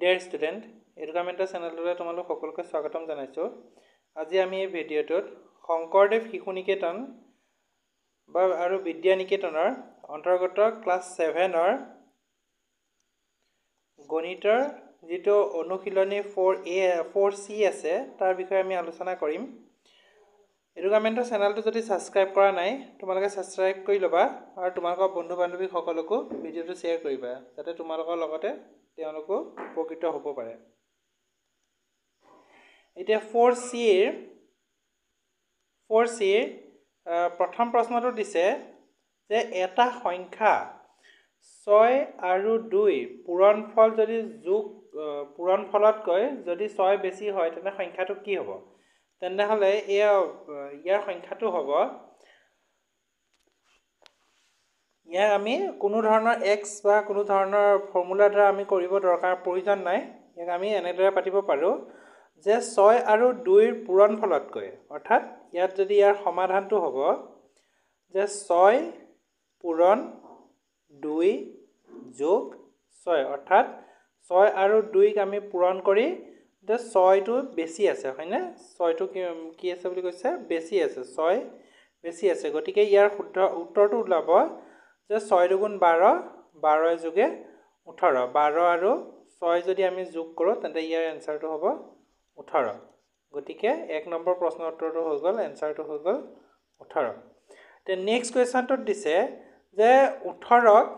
Dear student, এডুকামেণ্টৰ চেনেলটোলৈ তোমালোক সকলোকে স্বাগতম জনাইছোঁ। আজি আমি এই ভিডিঅ'টোত শংকৰদেৱ শিশু নিকেতন আৰু বিদ্যা নিকেতনৰ অন্তৰ্গত ক্লাছ 7-ৰ গণিতৰ যিটো অনুশীলনী 4C আছে তাৰ বিষয়ে আমি আলোচনা কৰিম। এডুকামেণ্টৰ চেনেলটো যদি ছাবস্ক্ৰাইব কৰা নাই তোমালোকে ছাবস্ক্ৰাইব কৰি ল'বা আৰু তোমালোকৰ বন্ধু বান্ধৱী সকলকো ভিডিঅ'টো শ্বেয়াৰ কৰিবা যাতে তোমালোকৰ লগতে তেওঁলোকো উপকৃত হ'ব পাৰে। এতিয়া 4Cৰ প্ৰথম প্ৰশ্নটো দিছে যে এটা সংখ্যা 6 আৰু 2 পূৰণফল যদি পূৰণফলতকৈ যদি 6 বেছি হয় তেন্তে সংখ্যাটো কি হ'ব? তেনেহ'লে ইয়াৰ সংখ্যাটো হ'ব, ইয়াক আমি কোনো ধৰণৰ x বা কোনো ধৰণৰ ফৰ্মুলাৰ দ্বাৰা আমি কৰিব দৰকাৰ প্ৰয়োজন নাই। ইয়াক আমি এনেদৰে পাতিব পাৰোঁ যে 6 আৰু 2ৰ পূৰণফলতকৈ, অৰ্থাৎ ইয়াত যদি ইয়াৰ সমাধানটো হ'ব যে 6 পূৰণ 2 যোগ 6, অৰ্থাৎ 6 আৰু 2ক আমি পূৰণ কৰি যে 6টো বেছি আছে, হয়নে? 6টো কি আছে বুলি কৈছে? বেছি আছে, 6 বেছি আছে। গতিকে ইয়াৰ শুদ্ধ উত্তৰটো ওলাব যে 6 দুগুণ 12, 12 যোগে 18, 12 আৰু 6 যদি আমি যোগ কৰোঁ তেন্তে ইয়াৰ এনচাৰটো হ'ব 18। গতিকে 1 নম্বৰ প্ৰশ্নৰ উত্তৰটো হৈ গ'ল, এনচাৰটো হৈ গ'ল 18। তে নেক্সট কুৱেশ্যনটোত দিছে যে 18ক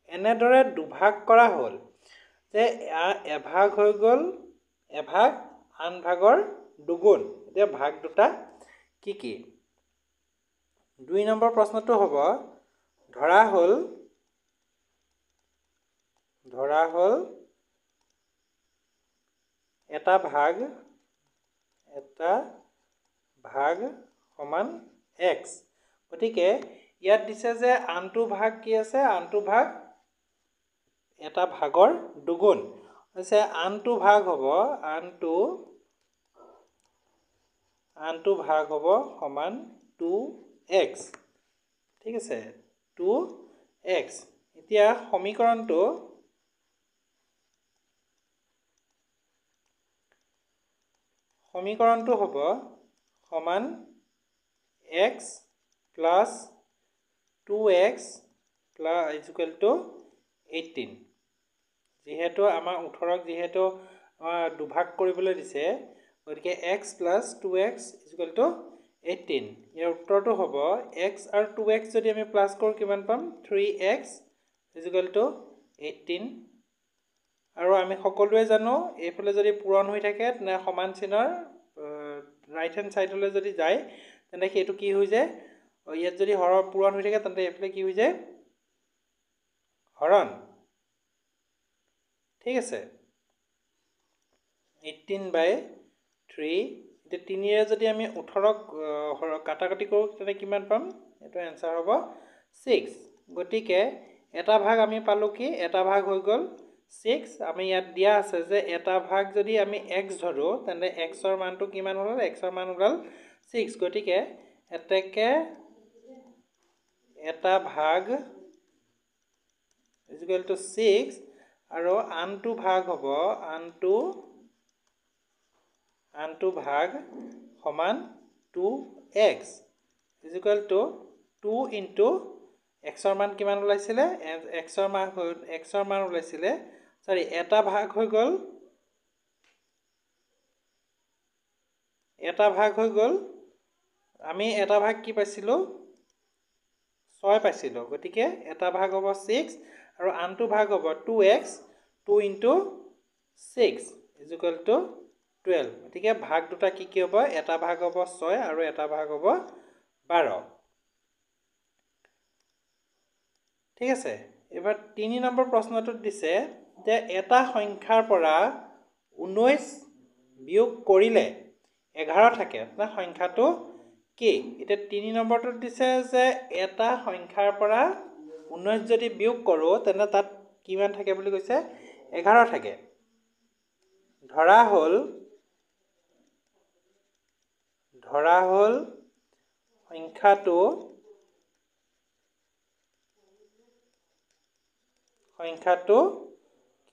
এনেদৰে দুভাগ কৰা হ'ল যে এভাগ হৈ গ'ল এভাগ, আন ভাগৰ দুগুণ। এতিয়া ভাগ দুটা কি কি? 2 নম্বৰ প্ৰশ্নটো হ'ব ধৰা হ'ল এটা ভাগ সমান x। গতিকে ইয়াত দিছে যে আনটো ভাগ কি আছে? আনটো ভাগ এটা ভাগৰ দুগুণ হৈছে। আনটো ভাগ হ'ব আনটো ভাগ হ'ব সমান 2x। ঠিক আছে, 2x। এতিয়া সমীকৰণটো হ'ব সমান x plus 2x plus equal to 18। যিহেতু আমাৰ 18ক যিহেতু দুভাগ কৰিবলৈ দিছে, গতিকে x plus 2x equal to 18। ইয়াৰ উত্তৰটো হ'ব x আৰু 2x যদি আমি প্লাছ কৰোঁ কিমান পাম? 3x equal to 18। আৰু আমি সকলোৱে জানো এইফালে যদি পূৰণ হৈ থাকে তেনে সমান চিনৰ ৰাইট হেণ্ড ছাইডলৈ যদি যায় তেন্তে সেইটো কি হৈ যায়? ইয়াত যদি পূৰণ হৈ থাকে তেন্তে এইফালে কি হৈ যায়? হৰণ। ঠিক আছে, 18/3। এতিয়া 3ৰে যদি আমি 18ক কাটাকাটি কৰোঁ তেন্তে কিমান পাম? এইটো এনচাৰ হ'ব 6। গতিকে এটা ভাগ আমি পালোঁ কি? এটা ভাগ হৈ গ'ল 6। আমি ইয়াত দিয়া আছে যে এটা ভাগ যদি আমি x ধৰোঁ তেন্তে xৰ মানটো কিমান হ'ল? xৰ মান ওলাল 6। গতিকে এটা ভাগ ইকুৱেল টু 6 আৰু আনটো ভাগ হ'ব আনটো ভাগ সমান 2x ইকুৱেল টু 2 ইনটু xৰ মান কিমান ওলাইছিলে? xৰ মান ওলাইছিলে, এটা ভাগ হৈ গ'ল আমি এটা ভাগ কি পাইছিলোঁ? 6 পাইছিলোঁ। গতিকে এটা ভাগ হ'ব 6 আৰু আনটো ভাগ হ'ব 2x, 2 ইনটু 6 ইকুৱেল টু 12। গতিকে ভাগ দুটা কি কি হ'ব? এটা ভাগ হ'ব 6 আৰু এটা ভাগ হ'ব 12। ঠিক আছে, এবাৰ 3 নম্বৰ প্ৰশ্নটোত দিছে যে এটা সংখ্যাৰ পৰা 19 বিয়োগ কৰিলে 11 থাকে, সংখ্যাটো কি? এতিয়া 3 নম্বৰটোত দিছে যে এটা সংখ্যাৰ পৰা 19 যদি বিয়োগ কৰোঁ তেন্তে তাত কিমান থাকে বুলি কৈছে? 11 থাকে। ধৰা হ'ল সংখ্যাটো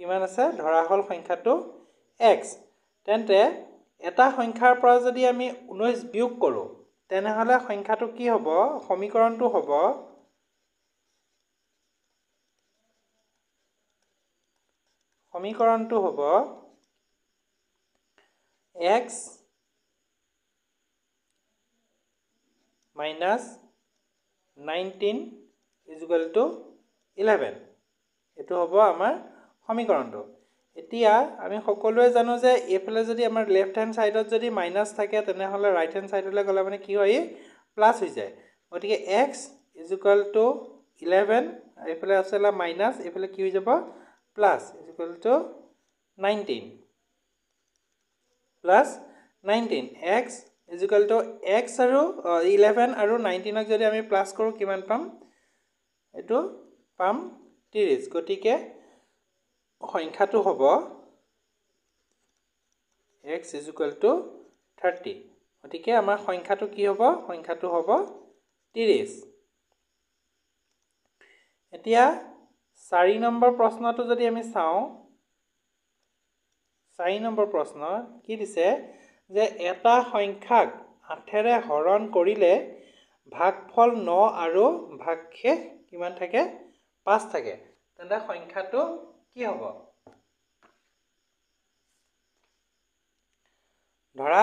কিমান আছে ধৰা হল সংখ্যাটো x তেন্তে এটা সংখ্যাৰ পৰা যদি আমি 19 বিয়োগ কৰো তেনেহলে সংখ্যাটো কি হ'ব সমীকৰণটো হ'ব x minus 19 is equal to 11 এটো হ'ব আমাৰ সমীকৰণটো এতিয়া আমি সকলোৱে জানো যে এফালে যদি আমাৰ লেফট হ্যান্ড সাইডত যদি মাইনাস থাকে তেনেহলে রাইট হ্যান্ড সাইডলৈ গলে মানে কি হয় প্লাস হৈ যায় গতিকে x is equal to 11 এফালে আছেলা মাইনাস এফালে কি হৈ যাব plus is equal to 19 plus 19 x is equal to x আৰু 11 আৰু 19 ক যদি আমি প্লাস কৰো কিমান পাম এটো পাম 30 গতিকে সংখ্যাটো হ'ব x is equal to 30 গতিকে আমাৰ সংখ্যাটো কি হ'ব সংখ্যাটো হ'ব 30 এতিয়া 4 নম্বৰ প্ৰশ্নটো যদি আমি চাও 4 নম্বৰ প্ৰশ্ন কি দিছে যে এটা সংখ্যাক 8 ৰে হৰণ কৰিলে ভাগফল 9 আৰু ভাগশেষ কিমান থাকে 5 থাকে তেন্তে সংখ্যাটো কি হ'ব ধৰা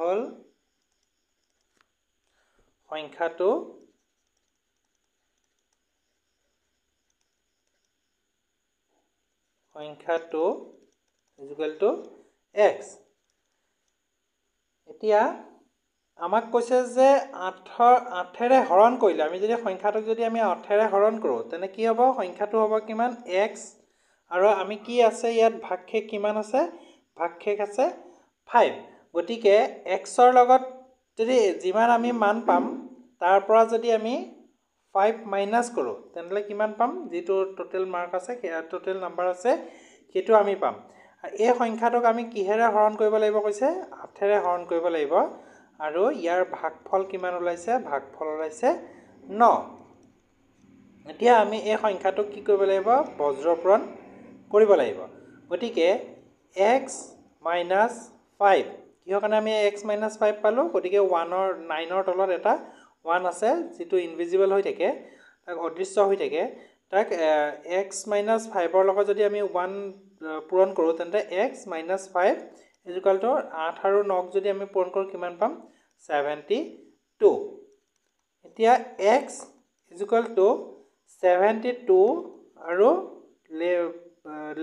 হল সংখ্যাটো is equal to x এতিয়া আমাক কৈছে যে 8 ৰে হৰণ কৰিলে আমি যদি সংখ্যাটোক যদি আমি 8 ৰে হৰণ কৰো তেনে কি হ'ব সংখ্যাটো হ'ব কিমান x আৰু আমি কি আছে ইয়াত ভাগশেষ কিমান আছে ভাগশেষ আছে 5 গতিকে x ৰ লগত যদি যিমান আমি মান পাম তাৰ পৰা যদি আমি 5 মাইনাস কৰো তেনলে কিমান পাম যেটো টোটাল মাৰ্ক আছে টোটাল নাম্বাৰ আছে হেতু আমি পাম এই সংখ্যাটোক আমি কিহেৰে হৰণ কৰিব লাগিব কৈছে 8 ৰে হৰণ কৰিব লাগিব আৰু ইয়াৰ ভাগফল কিমান ওলাইছে ভাগফল ওলাইছে 9 এতিয়া আমি এই সংখ্যাটোক কি কৰিব লাগিব বজ্ৰপূৰণ কৰিব লাগিব গতিকে x - 5 কিহৰ কাৰণে আমি x - 5 পালো গতিকে 1 ৰ 9 ৰ তলত এটা 1 আছে যেটো ইনভিজিবল হৈ থাকে তাক অদৃশ্য হৈ থাকে তাক x - 5 ৰ লগত যদি আমি 1 পূৰণ কৰো তেন্তে x - 5 = 8 আৰু 9 ক যদি আমি পূৰণ কৰো কিমান পাম 72 এতিয়া x = 72 আৰু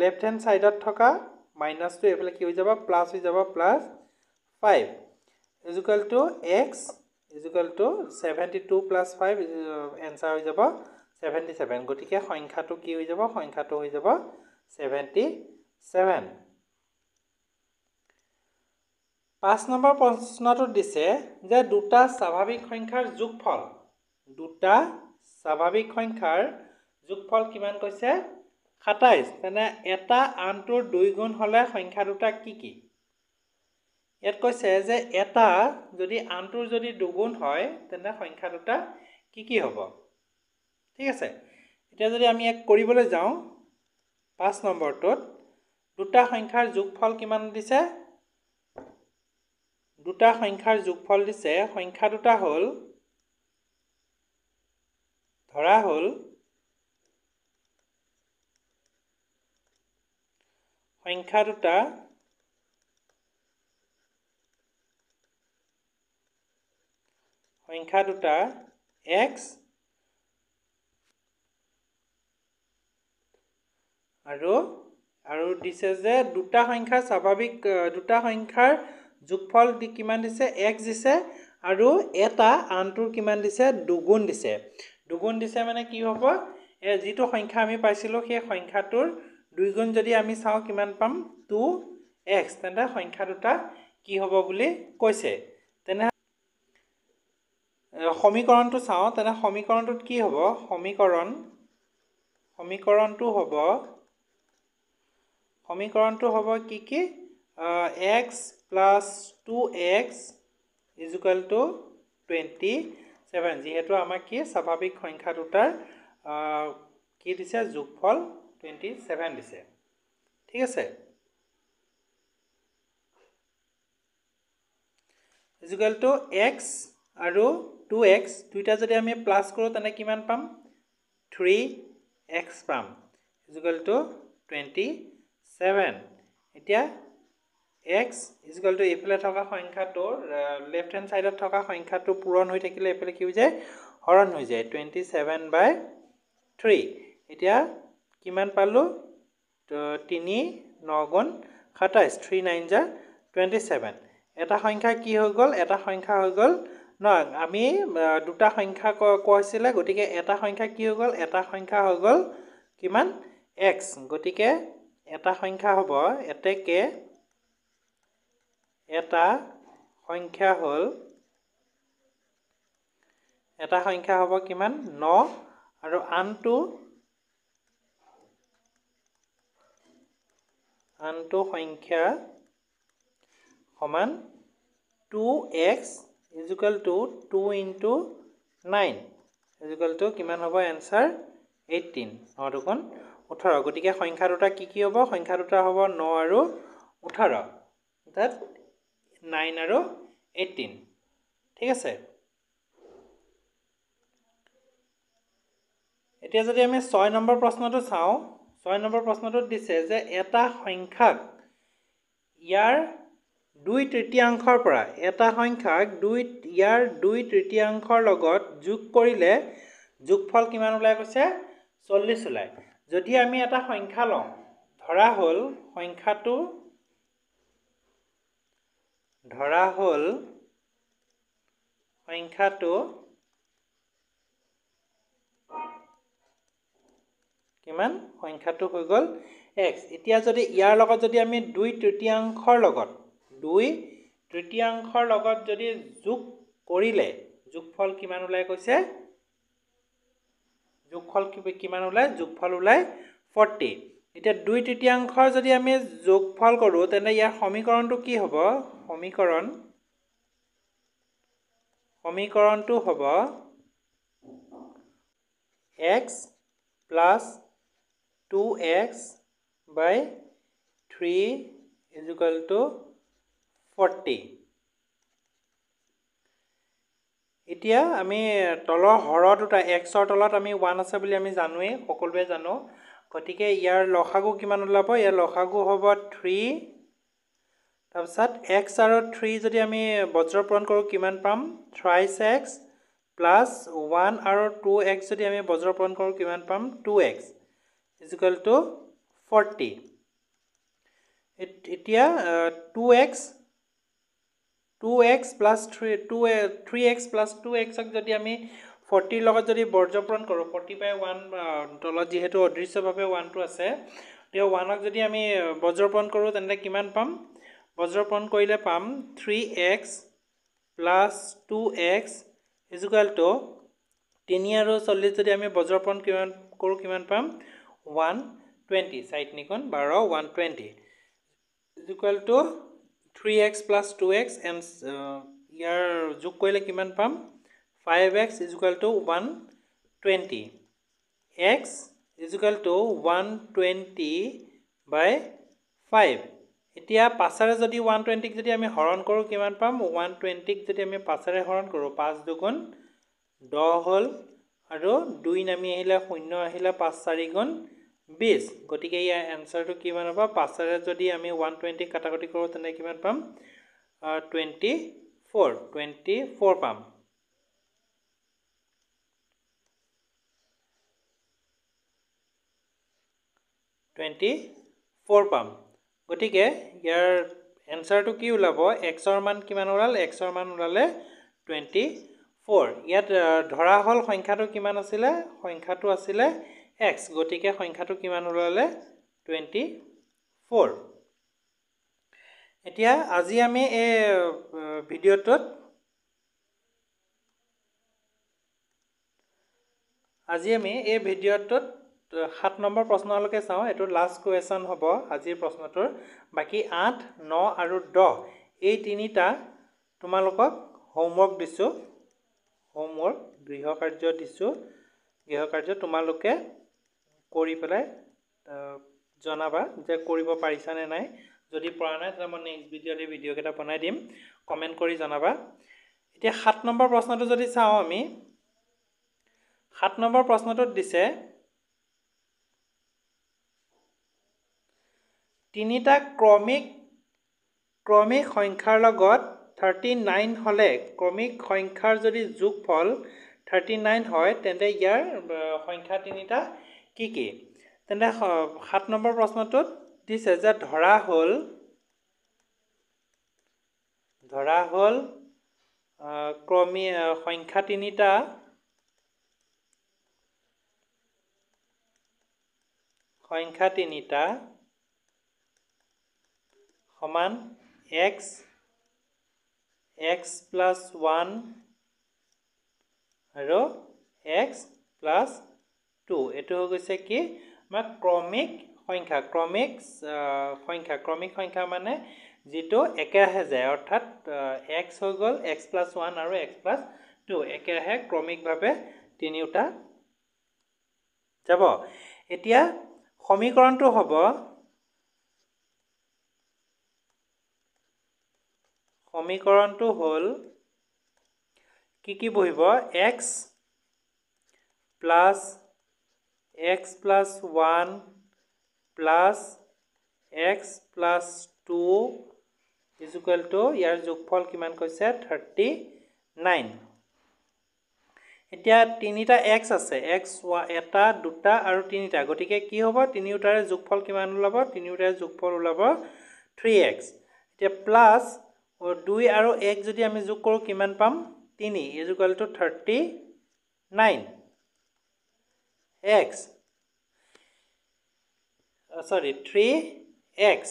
লেফট হ্যান্ড সাইডত থকা মাইনাস টু এফালে কি হৈ যাব প্লাস হৈ যাব প্লাস 5 = x = 72 plus 5 answer হৈ যাব 77 গতিকে সংখ্যাটো কি হৈ যাব সংখ্যাটো হৈ যাব 77 5 নম্বৰ প্ৰশ্নটো দিছে যে দুটা স্বাভাৱিক সংখ্যাৰ যোগফল কিমান কৈছে 27 তেনে এটা আনটোৰ 2 গুণ হলে সংখ্যা দুটা কি কি ইয়াত কৈছে যে এটা যদি আনটোৰ যদি 2 গুণ হয় তেনে সংখ্যা দুটা কি কি হ'ব ঠিক আছে এতিয়া যদি আমি এক কৰিবলৈ যাও 5 নম্বৰটোত দুটা সংখ্যাৰ যোগফল কিমান দিছে দুটা সংখ্যাৰ যোগফল দিছে সংখ্যা দুটা হল ধৰা হল সংখ্যা দুটা x আৰু দিছে যে দুটা সংখ্যাৰ স্বাভাৱিক দুটা সংখ্যাৰ যোগফল কিমান দিছে x দিছে আৰু এটা আনটোৰ কিমান দিছে দুগুণ দিছে মানে কি হ'ব যেটো সংখ্যা আমি পাইছিলো সেই সংখ্যাটোৰ দুই গুণ যদি আমি চাও কিমান পাম 2x তেন্তে সংখ্যা দুটা কি হ'ব বুলি কৈছে তেনে সমীকৰণটো চাও তেনে সমীকৰণটোত কি হ'ব সমীকৰণটো হ'ব কি কি x plus 2x is equal to 27 যেহেতু আমাক কি স্বাভাৱিক সংখ্যা দুটাৰ কি দিছে যোগফল 27 দিছে ঠিক আছে ইকুয়াল টু x আৰু 2x দুইটা যদি আমি প্লাস কৰো তেনে কিমান পাম 3x পাম ইকুয়াল টু 27 এতিয়া x ইকুয়াল টু এফালে থকা সংখ্যাটো লেফট হ্যান্ড সাইডত থকা সংখ্যাটো পূৰণ হৈ থাকিলে এফালে কি হৈ যায় হৰণ হৈ যায় 27/3 এতিয়া কিমান পালো 3 9 গুণ 27 3 9 যা 27 এটা সংখ্যা কি হৈ গল এটা সংখ্যা হৈ গল ন আমি দুটা সংখ্যা কৈছিলে গটিকে এটা সংখ্যা কি হৈ গল এটা সংখ্যা হৈ গল কিমান x গটিকে এটা সংখ্যা হ'ব এতেকে এটা সংখ্যা হ'ব কিমান 9 আৰু আনটো সংখ্যা সমান 2x equal to 2 into 9 equal to কিমান হ'ব आंसर 18 9 দুগুণ 18 গটিকে সংখ্যা দুটা কি হ'ব সংখ্যা দুটা হ'ব 9 আৰু 18 that 9 আৰু 18 ঠিক আছে এতিয়া যদি আমি 6 নম্বৰ প্ৰশ্নটো চাওঁ 6 নম্বৰ প্ৰশ্নটোত দিছে যে এটা সংখ্যাক ইয়াৰ 2/3 পৰা এটা সংখ্যাক ইয়াৰ 2/3 লগত যোগ কৰিলে যোগফল কিমান ওলাই কৈছে 40 ওলাই যদি আমি এটা সংখ্যা লওঁ ধৰা হল সংখ্যাটো কিমান সংখ্যাটো হৈ গল x এতিয়া যদি ইয়াৰ লগত যদি আমি 2/3 লগত 2/3 লগত যদি যোগ কৰিলে যোগফল কিমান ওলাই কৈছে যোগফল কিমান ওলাই যোগফল ওলাই 40 এতিয়া 2/3 যদি আমি যোগফল কৰো তেনে ইয়াৰ সমীকৰণটো কি হ'ব সমীকৰণটো হ'ব x plus 2x by 3 is equal to 40 এতিয়া আমি তলৰ হৰ দুটা x ৰ তলত আমি 1 আছে বুলি আমি জানোৱে সকলোৱে জানো গটিকে ইয়াৰ লসাগু কিমান ওলাব ইয়াৰ লসাগু হ'ব 3 তাৰপিছত x আৰু 3 যদি আমি বজ্ৰপূৰণ কৰো কিমান পাম 3x plus 1 আৰু 2x যদি আমি বজ্ৰপূৰণ কৰো কিমান পাম 2x is equal to 40 এতিয়া 2x plus 3x plus 2x যদি আমি 40 লগত যদি বৰ্জপূৰণ কৰো 40/1 তলত যেহেতু অদৃশ্যভাৱে 1 টো আছে তেও 1ক যদি আমি বজ্ৰপূৰণ কৰো তেন্তে কিমান পাম বজ্ৰপূৰণ কৰিলে পাম 3x plus 2x is equal to 3 আৰু 40 যদি আমি বজ্ৰপূৰণ কিমান কৰো কিমান পাম 120 side Nikon 12 120 is equal to 3x plus 2x and ইয়াৰ যোগ কৰিলে কিমান পাম 5x is equal to 120 x is equal to 120/5 এতিয়া পাছাৰে যদি 120 ক যদি আমি হৰণ কৰো কিমান পাম 120 ক যদি আমি পাছাৰে হৰণ কৰো 5 দুগুণ 10 হল আৰু 2 নামি আহিলে 0 আহিলে 5 4 গুণ 20 গটিকে ইয়াৰ আনসাৰটো কিমান হ'ব পাছাৰে যদি আমি 120 কাটাকাটি কৰো তেনে কিমান পাম 24 পাম 24 পাম গটিকে ইয়াৰ আনসাৰটো কি ওলাব x ৰ মান কিমান ওলাল x ৰ মান ওলালে 24 ইয়াত ধৰা হল সংখ্যাটো কিমান আছিল সংখ্যাটো আছিল x গটিকে সংখ্যাটো কিমান ওলালে 24 এতিয়া আজি আমি এই ভিডিওটোত 7 নম্বৰ প্ৰশ্নলৈকে চাওঁ এটো লাষ্ট কোৱেশ্চন হ'ব আজিৰ প্ৰশ্নটোৰ বাকি 8 9 আৰু 10 এই তিনিটা তোমালোকক হোমৱৰ্ক দিছো হোমৱৰ্ক গৃহ কাৰ্য দিছো গৃহকাৰ্য তোমালোকে কৰি পেলাই জনাবা যে কৰিব পাৰিছানে নাই। যদি পৰা নাই তেতিয়াহ'লে মই নেক্সট ভিডিঅ'ত এই ভিডিঅ'কেইটা বনাই দিম, কমেণ্ট কৰি জনাবা। এতিয়া 7 নম্বৰ প্ৰশ্নটো যদি চাওঁ আমি, 7 নম্বৰ প্ৰশ্নটোত দিছে তিনিটা ক্ৰমিক সংখ্যাৰ লগত 39 হ'লে ক্ৰমিক সংখ্যাৰ যদি যোগফল 39 হয় তেন্তে ইয়াৰ সংখ্যা তিনিটা কি কি? তেন্তে 7 নম্বৰ প্ৰশ্নটোত দিছে যে ধৰা হ'ল সংখ্যা তিনিটা সমান x plus 1 আৰু x plus 2। এইটো হৈ গৈছে কি আমাৰ ক্ৰমিক সংখ্যা মানে যিটো একেৰাহে যায়, অৰ্থাৎ x হৈ গ'ল x plus 1 আৰু x plus 2 একেৰাহে ক্ৰমিকভাৱে তিনিওটা যাব। এতিয়া সমীকৰণটো হ'ব হ'ল কি বহিব x plus 1 plus x plus 2 equal to ইয়াৰ যোগফল কিমান কৈছে 39। এতিয়া তিনিটা x আছে, x এটা দুটা আৰু তিনিটা, গতিকে কি হ'ব তিনিওটাৰে যোগফল কিমান ওলাব? তিনিওটাৰে যোগফল ওলাব 3x। এতিয়া প্লাছ 2 আৰু 1 যদি আমি যোগ কৰোঁ কিমান পাম? 3 ইকুৱেল টু 39 x 3x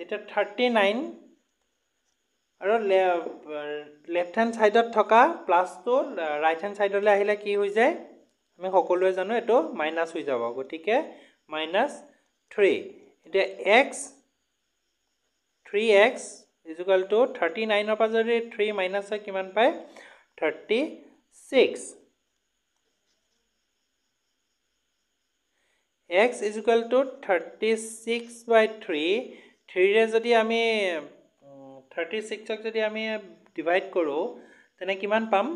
এতিয়া 39 আৰু লেফ্ট হেণ্ড ছাইডত থকা প্লাছটো ৰাইট হেণ্ড ছাইডলৈ আহিলে কি হৈ যায়? আমি সকলোৱে জানো এইটো মাইনাছ হৈ যাব, গতিকে -3। এতিয়া x 3x ইকুৱেল টু 39ৰ পৰা যদি 3 মাইনাছ হয় কিমান পায়? 36। x ইকুৱেল টু 36/3, 3ৰে যদি আমি 36ক যদি আমি ডিভাইড কৰোঁ তেনে কিমান পাম?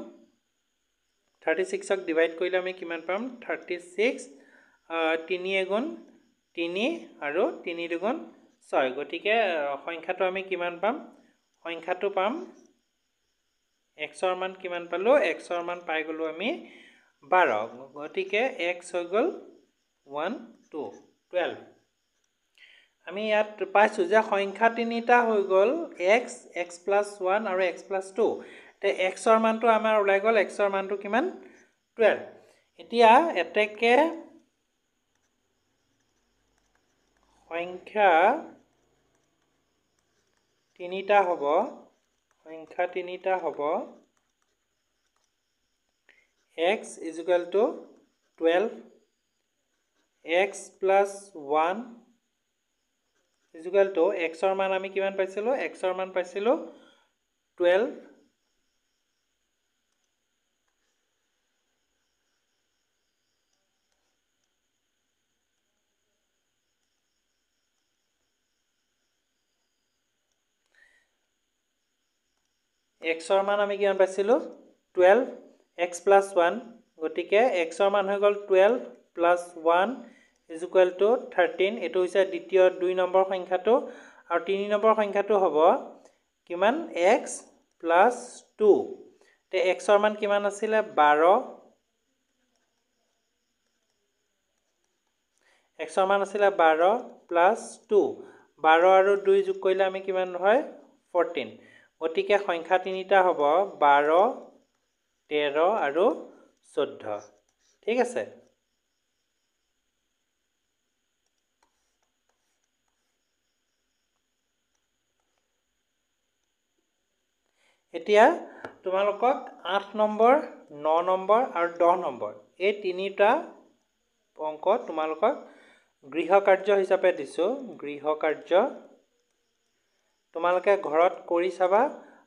36ক ডিভাইড কৰিলে আমি কিমান পাম? 36 3 এগুণ 3 আৰু 3 দুগুণ 6, গতিকে সংখ্যাটো আমি কিমান পাম? সংখ্যাটো পাম xৰ মান কিমান পালোঁ? xৰ মান পাই গ'লোঁ আমি 12, গতিকে x হৈ গ'ল 12। আমি ইয়াত পাইছোঁ যে সংখ্যা তিনিটা হৈ গ'ল x plus 1 আৰু x plus 2। এতিয়া xৰ মানটো আমাৰ ওলাই গ'ল, xৰ মানটো কিমান? 12। এতিয়া এতেকে সংখ্যা তিনিটা হ'ব x equal to 12, x plus 1 equal to xৰ মান আমি কিমান পাইছিলোঁ? xৰ মান পাইছিলোঁ 12। xৰ মান আমি কিমান পাইছিলোঁ? 12, x plus 1, গতিকে xৰ মান হৈ গ'ল 12 plus 1 ইকুৱেল টু 13। এইটো হৈছে দ্বিতীয় 2 নম্বৰ সংখ্যাটো, আৰু 3 নম্বৰ সংখ্যাটো হ'ব কিমান? x plus 2। এতিয়া xৰ মান কিমান আছিলে? 12, xৰ মান আছিলে 12 plus 2, 12 আৰু 2 যোগ কৰিলে আমি কিমান হয়? 14, গতিকে সংখ্যা তিনিটা হ'ব 12, 13 আৰু 14। ঠিক আছে। এতিয়া তোমালোকক 8 নম্বৰ, 9 নম্বৰ আৰু 10 নম্বৰ এই তিনিটা অংক তোমালোকক গৃহকাৰ্য হিচাপে দিছোঁ। গৃহকাৰ্য তোমালোকে ঘৰত কৰি চাবা,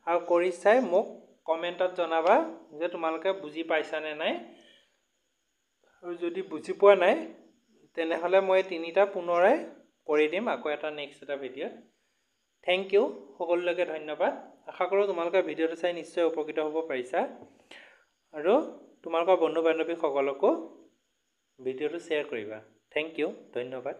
আৰু কৰি চাই মোক কমেণ্টত জনাবা যে তোমালোকে বুজি পাইছানে নাই। আৰু যদি বুজি পোৱা নাই তেনেহ'লে মই তিনিটা পুনৰাই কৰি দিম আকৌ এটা নেক্সট এটা ভিডিঅ'ত। থেংক ইউ, সকলোলৈকে ধন্যবাদ। আশা কৰোঁ তোমালোকে ভিডিঅ'টো চাই নিশ্চয় উপকৃত হ'ব পাৰিছা আৰু তোমালোকৰ বন্ধু বান্ধৱীসকলকো ভিডিঅ'টো শ্বেয়াৰ কৰিবা। থেংক ইউ, ধন্যবাদ।